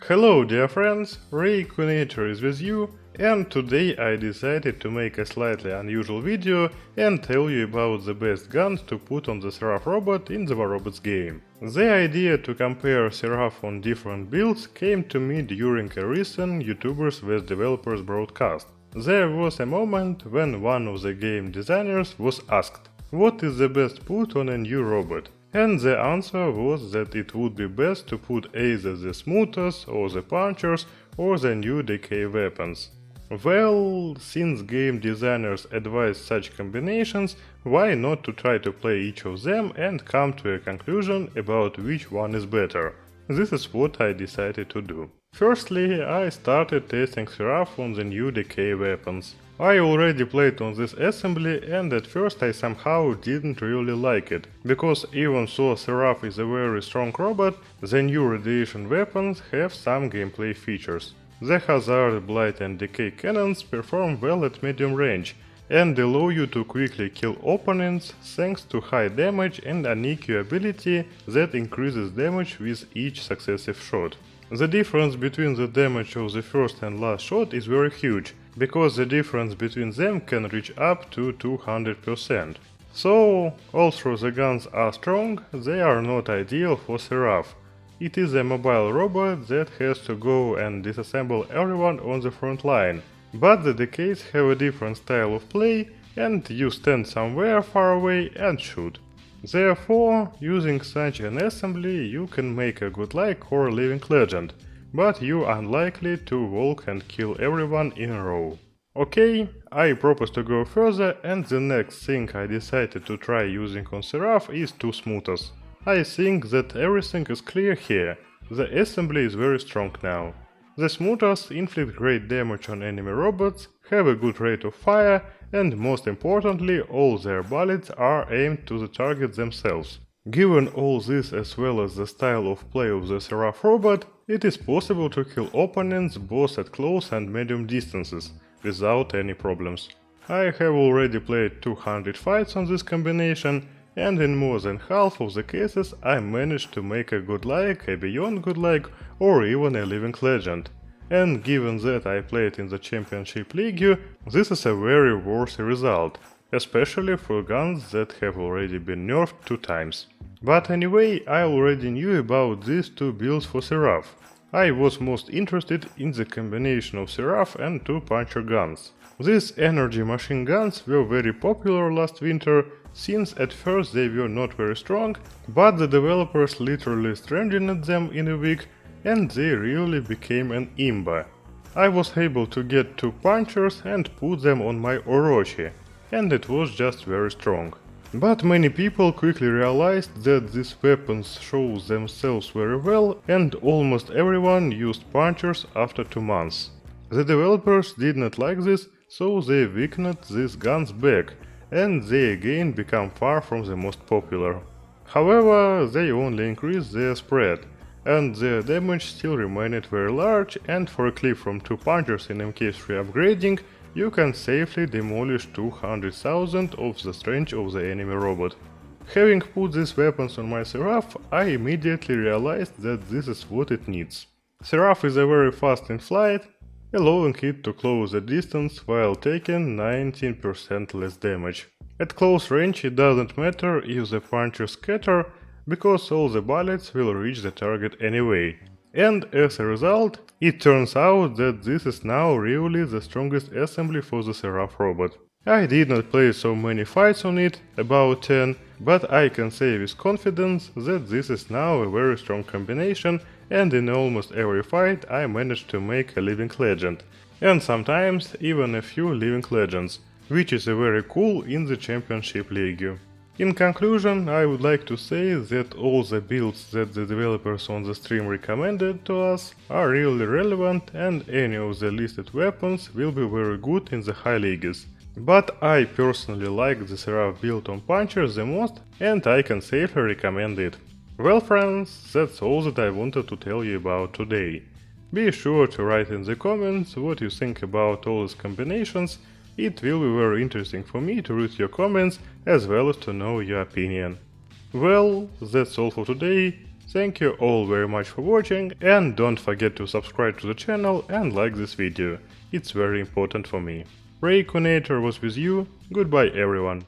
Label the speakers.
Speaker 1: Hello dear friends, Reequinator is with you, and today I decided to make a slightly unusual video and tell you about the best guns to put on the Seraph robot in the War Robots game. The idea to compare Seraph on different builds came to me during a recent YouTubers vs Developers broadcast. There was a moment when one of the game designers was asked, what is the best put on a new robot? And the answer was that it would be best to put either the smoothers or the punchers or the new decay weapons. Well, since game designers advise such combinations, why not to try to play each of them and come to a conclusion about which one is better? This is what I decided to do. Firstly, I started testing Seraph on the new decay weapons. I already played on this assembly and at first I somehow didn't really like it, because even though Seraph is a very strong robot, the new radiation weapons have some gameplay features. The Hazard, Blight and Decay cannons perform well at medium range, and allow you to quickly kill opponents thanks to high damage and an EQ ability that increases damage with each successive shot. The difference between the damage of the first and last shot is very huge, because the difference between them can reach up to 200%. So, although the guns are strong, they are not ideal for Seraph. It is a mobile robot that has to go and disassemble everyone on the front line. But the decays have a different style of play, and you stand somewhere far away and shoot. Therefore, using such an assembly you can make a godlike or living legend, but you're unlikely to walk and kill everyone in a row. Okay, I propose to go further, and the next thing I decided to try using on Seraph is two smoothers. I think that everything is clear here. The assembly is very strong now. The smoothers inflict great damage on enemy robots, have a good rate of fire, and most importantly, all their bullets are aimed to the target themselves. Given all this as well as the style of play of the Seraph robot, it is possible to kill opponents both at close and medium distances, without any problems. I have already played 200 fights on this combination, and in more than half of the cases I managed to make a godlike, a beyond godlike, or even a living legend. And given that I played in the Championship League, this is a very worthy result, especially for guns that have already been nerfed 2 times. But anyway, I already knew about these two builds for Seraph. I was most interested in the combination of Seraph and 2 puncher guns. These energy machine guns were very popular last winter, since at first they were not very strong, but the developers literally strengthened them in a week, and they really became an imba. I was able to get 2 punchers and put them on my Orochi, and it was just very strong. But many people quickly realized that these weapons show themselves very well, and almost everyone used punchers after 2 months. The developers did not like this, so they weakened these guns back, and they again become far from the most popular. However, they only increased their spread, and their damage still remained very large, and for a clip from 2 punchers in MK3 upgrading, you can safely demolish 200,000 of the strength of the enemy robot. Having put these weapons on my Seraph, I immediately realized that this is what it needs. Seraph is very fast in flight, allowing it to close the distance while taking 19% less damage. At close range it doesn't matter if the punchers scatter, because all the bullets will reach the target anyway. And as a result, it turns out that this is now really the strongest assembly for the Seraph robot. I did not play so many fights on it, about 10, but I can say with confidence that this is now a very strong combination, and in almost every fight I managed to make a living legend, and sometimes even a few living legends, which is very cool in the Championship League. In conclusion, I would like to say that all the builds that the developers on the stream recommended to us are really relevant, and any of the listed weapons will be very good in the high leagues. But I personally like the Seraph build on punchers the most, and I can safely recommend it. Well friends, that's all that I wanted to tell you about today. Be sure to write in the comments what you think about all these combinations. It will be very interesting for me to read your comments as well as to know your opinion. Well, that's all for today. Thank you all very much for watching, and don't forget to subscribe to the channel and like this video, it's very important for me. Rayconator was with you, goodbye everyone.